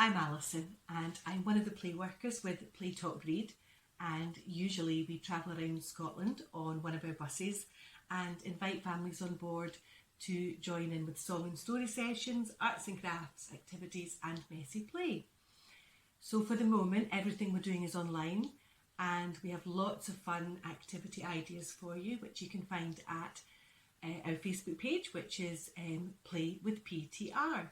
I'm Alison and I'm one of the play workers with Play Talk Read, and usually we travel around Scotland on one of our buses and invite families on board to join in with song and story sessions, arts and crafts, activities and messy play. So for the moment everything we're doing is online, and we have lots of fun activity ideas for you which you can find at our Facebook page, which is Play with PTR.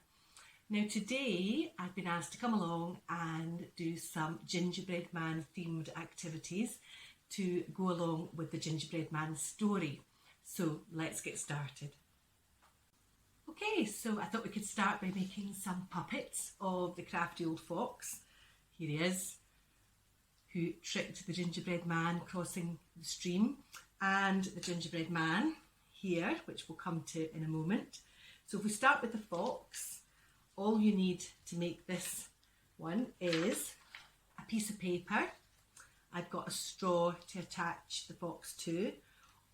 Now today I've been asked to come along and do some Gingerbread Man themed activities to go along with the Gingerbread Man story. So let's get started. Okay, so I thought we could start by making some puppets of the crafty old fox. Here he is, who tricked the gingerbread man crossing the stream, and the gingerbread man here, which we'll come to in a moment. So if we start with the fox, all you need to make this one is a piece of paper. I've got a straw to attach the fox to,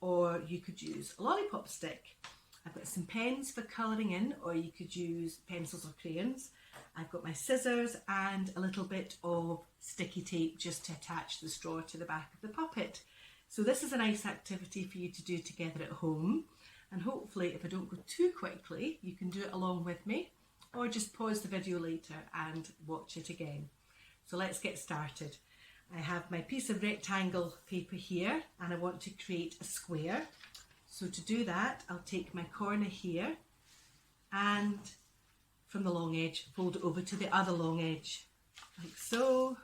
or you could use a lollipop stick. I've got some pens for colouring in, or you could use pencils or crayons. I've got my scissors and a little bit of sticky tape just to attach the straw to the back of the puppet. So this is a nice activity for you to do together at home, and hopefully if I don't go too quickly you can do it along with me, or just pause the video later and watch it again. So let's get started. I have my piece of rectangle paper here and I want to create a square. So to do that I'll take my corner here and from the long edge fold it over to the other long edge like so.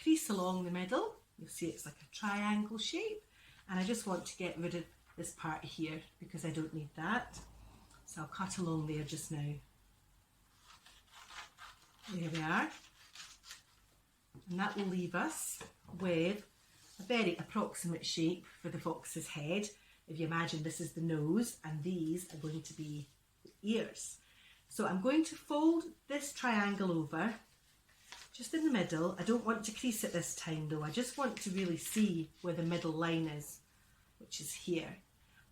Crease along the middle, you'll see it's like a triangle shape, and I just want to get rid of this part here because I don't need that. So I'll cut along there just now. There we are, and that will leave us with a very approximate shape for the fox's head. If you imagine this is the nose and these are going to be the ears. So I'm going to fold this triangle over just in the middle. I don't want to crease it this time though, I just want to really see where the middle line is, which is here.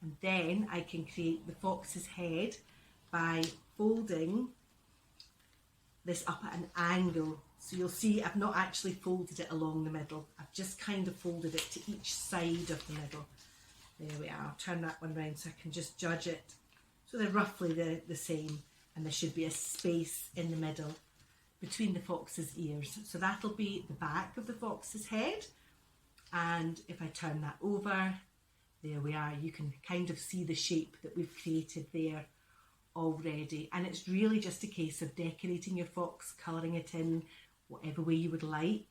And then I can create the fox's head by folding this up at an angle. So you'll see I've not actually folded it along the middle, I've just kind of folded it to each side of the middle. There we are. I'll turn that one round so I can just judge it. So they're roughly the same, and there should be a space in the middle between the fox's ears. So that'll be the back of the fox's head, and if I turn that over, there we are. You can kind of see the shape that we've created there already, and it's really just a case of decorating your fox, colouring it in whatever way you would like.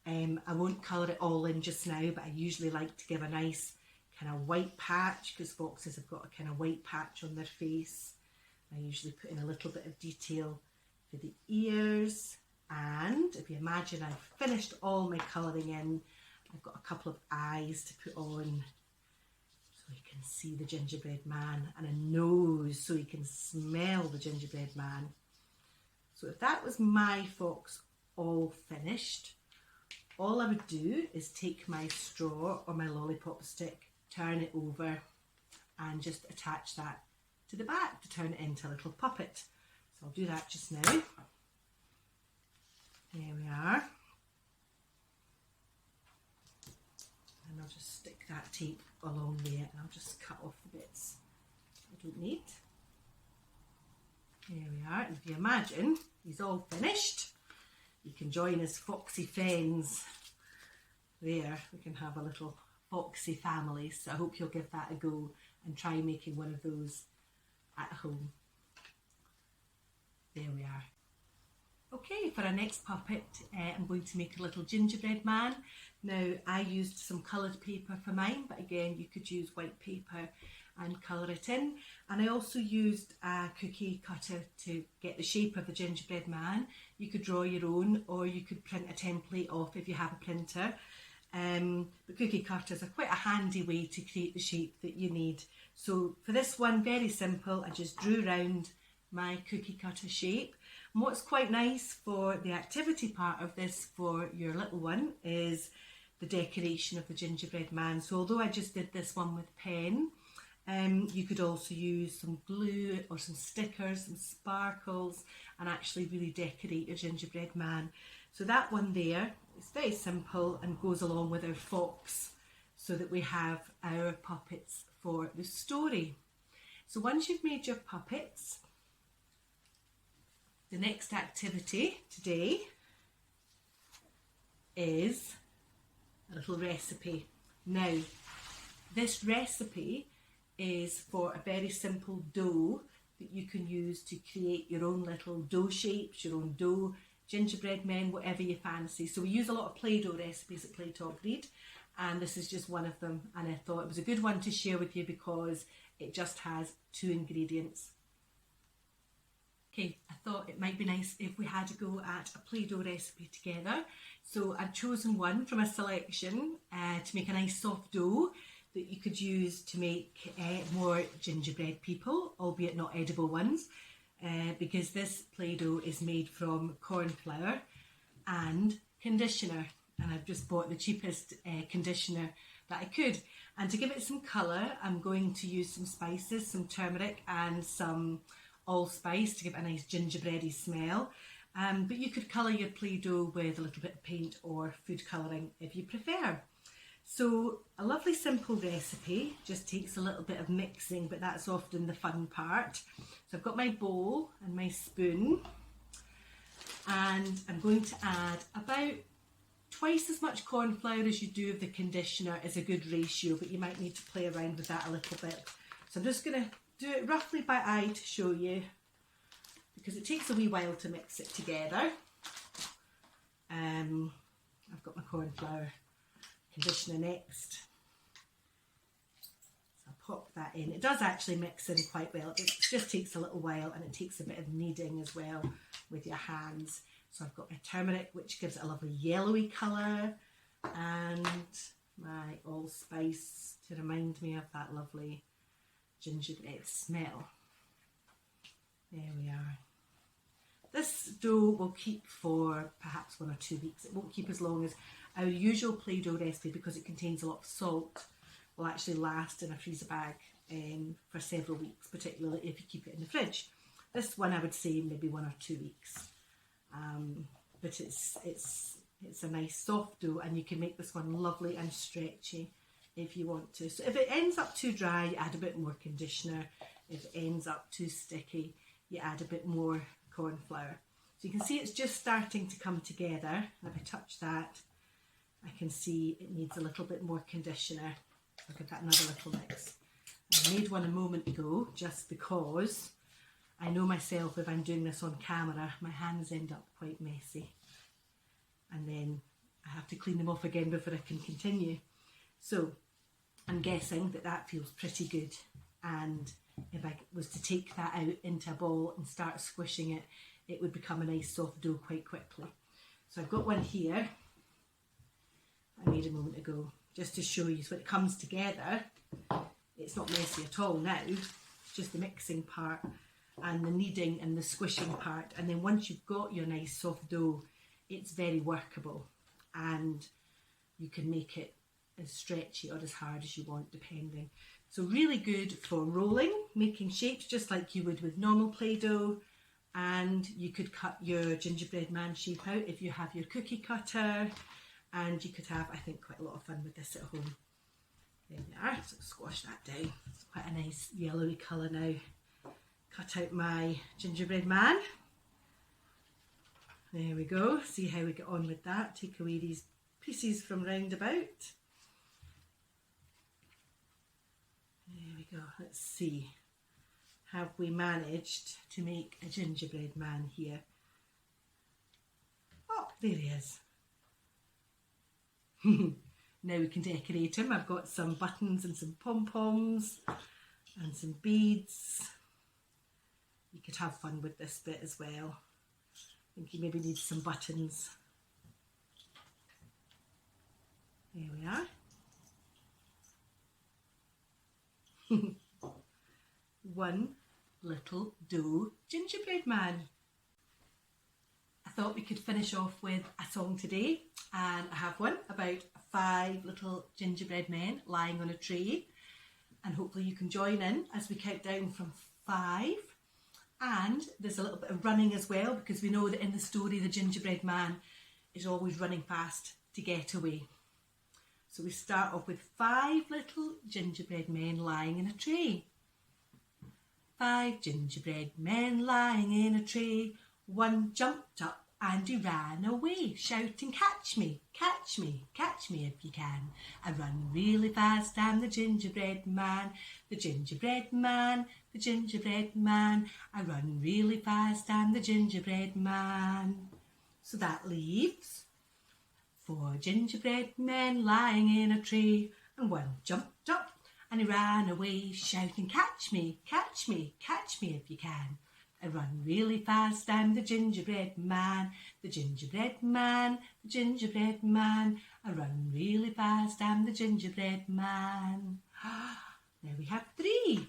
I won't colour it all in just now, but I usually like to give a nice kind of white patch because foxes have got a kind of white patch on their face. I usually put in a little bit of detail for the ears, and if you imagine I've finished all my colouring in, I've got a couple of eyes to put on so you can see the gingerbread man, and a nose so you can smell the gingerbread man. So if that was my fox all finished, all I would do is take my straw or my lollipop stick, turn it over and just attach that to the back to turn it into a little puppet. So I'll do that just now. There we are. And I'll just stick that tape along there and I'll just cut off the bits I don't need. There we are. And if you imagine he's all finished, you can join his foxy friends. There, we can have a little foxy family. So I hope you'll give that a go and try making one of those at home. There we are. Okay, for our next puppet, I'm going to make a little gingerbread man. Now, I used some coloured paper for mine, but again, you could use white paper and colour it in. And I also used a cookie cutter to get the shape of the gingerbread man. You could draw your own, or you could print a template off if you have a printer. But cookie cutters are quite a handy way to create the shape that you need. So for this one, very simple, I just drew round my cookie cutter shape. And what's quite nice for the activity part of this for your little one is the decoration of the gingerbread man. So although I just did this one with pen, you could also use some glue or some stickers, some sparkles, and actually really decorate your gingerbread man. So that one there is very simple and goes along with our fox, so that we have our puppets for the story. So once you've made your puppets, the next activity today is a little recipe. Now, this recipe is for a very simple dough that you can use to create your own little dough shapes, your own dough, gingerbread men, whatever you fancy. So we use a lot of Play-Doh recipes at Play Talk Read, and this is just one of them, and I thought it was a good one to share with you because it just has 2 ingredients. Okay, I thought it might be nice if we had a go at a Play-Doh recipe together. So I've chosen one from a selection to make a nice soft dough that you could use to make more gingerbread people, albeit not edible ones, because this Play-Doh is made from corn flour and conditioner, and I've just bought the cheapest conditioner that I could. And to give it some colour, I'm going to use some spices, some turmeric and some allspice to give it a nice gingerbready smell. But you could colour your Play-Doh with a little bit of paint or food colouring if you prefer. So a lovely simple recipe, just takes a little bit of mixing, but that's often the fun part. So I've got my bowl and my spoon, and I'm going to add about twice as much corn flour as you do of the conditioner is a good ratio, but you might need to play around with that a little bit. So I'm just going to do it roughly by eye to show you, because it takes a wee while to mix it together. I've got my corn flour, conditioner next. So I'll pop that in. It does actually mix in quite well. It just takes a little while, and it takes a bit of kneading as well with your hands. So I've got my turmeric, which gives it a lovely yellowy colour, and my allspice to remind me of that lovely gingerbread smell. There we are. This dough will keep for perhaps 1 or 2 weeks. It won't keep as long as our usual Play-Doh recipe, because it contains a lot of salt. Will actually last in a freezer bag for several weeks, particularly if you keep it in the fridge. This one I would say maybe 1 or 2 weeks. But it's a nice soft dough, and you can make this one lovely and stretchy if you want to. So if it ends up too dry, you add a bit more conditioner. If it ends up too sticky, you add a bit more corn flour. So you can see it's just starting to come together. If I touch that, I can see it needs a little bit more conditioner. I'll give that another little mix. I made one a moment ago just because I know myself, if I'm doing this on camera, my hands end up quite messy, and then I have to clean them off again before I can continue. So I'm guessing that that feels pretty good, and if I was to take that out into a ball and start squishing it, it would become a nice soft dough quite quickly. So I've got one here I made a moment ago, just to show you. So when it comes together, it's not messy at all now. It's just the mixing part and the kneading and the squishing part. And then once you've got your nice soft dough, it's very workable, and you can make it as stretchy or as hard as you want, depending. So really good for rolling, making shapes just like you would with normal Play-Doh. And you could cut your gingerbread man shape out if you have your cookie cutter, and you could have, I think, quite a lot of fun with this at home. There we are. So squash that down. It's quite a nice yellowy colour now. Cut out my gingerbread man. There we go. See how we get on with that. Take away these pieces from round about. There we go. Let's see. Have we managed to make a gingerbread man here? Oh, there he is. Now we can decorate him. I've got some buttons and some pom-poms and some beads. You could have fun with this bit as well. I think you maybe need some buttons. There we are. One little dough gingerbread man. I thought we could finish off with a song today, and I have one about 5 little gingerbread men lying on a tray, and hopefully you can join in as we count down from 5. And there's a little bit of running as well, because we know that in the story the gingerbread man is always running fast to get away. So we start off with 5 little gingerbread men lying in a tray. 5 gingerbread men lying in a tray. One jumped up and he ran away, shouting, catch me, catch me, catch me if you can. I run really fast, I'm the gingerbread man, the gingerbread man, the gingerbread man. I run really fast, I'm the gingerbread man. So that leaves 4 gingerbread men lying in a tray, and one jumped up and he ran away, shouting, catch me, catch me, catch me if you can. I run really fast, I'm the gingerbread man, the gingerbread man, the gingerbread man. I run really fast, I'm the gingerbread man. Now we have 3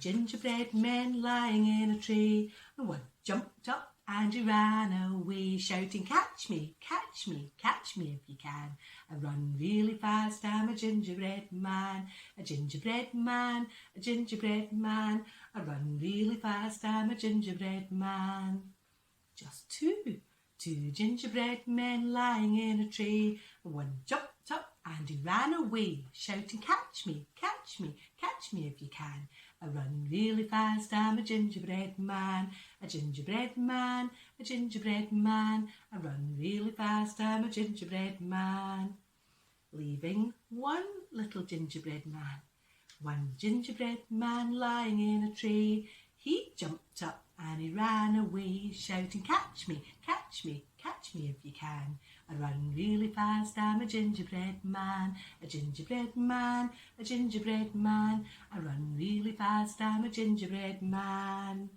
gingerbread men lying in a tray, and one jumped up and he ran away, shouting, catch me, catch me, catch me if you can. I run really fast, I'm a gingerbread man, a gingerbread man, a gingerbread man. I run really fast, I'm a gingerbread man. Just 2 gingerbread men lying in a tray, and one jumped up and he ran away, shouting, catch me, catch me, catch me if you can. I run really fast, I'm a gingerbread man, a gingerbread man, a gingerbread man. I run really fast, I'm a gingerbread man. Leaving 1 little gingerbread man. 1 gingerbread man lying in a tray. He jumped up and he ran away, shouting, catch me, catch me, catch me if you can. I run really fast, I'm a gingerbread man, a gingerbread man, a gingerbread man. I run really fast, I'm a gingerbread man.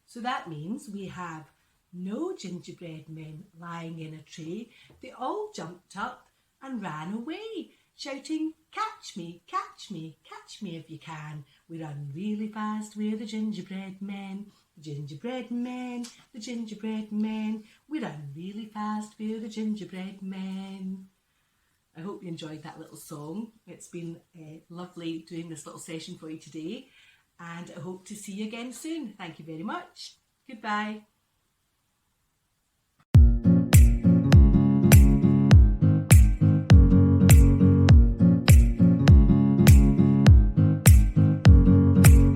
So that means we have no gingerbread men lying in a tray. They all jumped up and ran away, shouting, catch me, catch me, catch me if you can. We run really fast, we're the gingerbread men, the gingerbread men, the gingerbread men. We run really fast, we're the gingerbread men. I hope you enjoyed that little song. It's been lovely doing this little session for you today, and I hope to see you again soon. Thank you very much. Goodbye.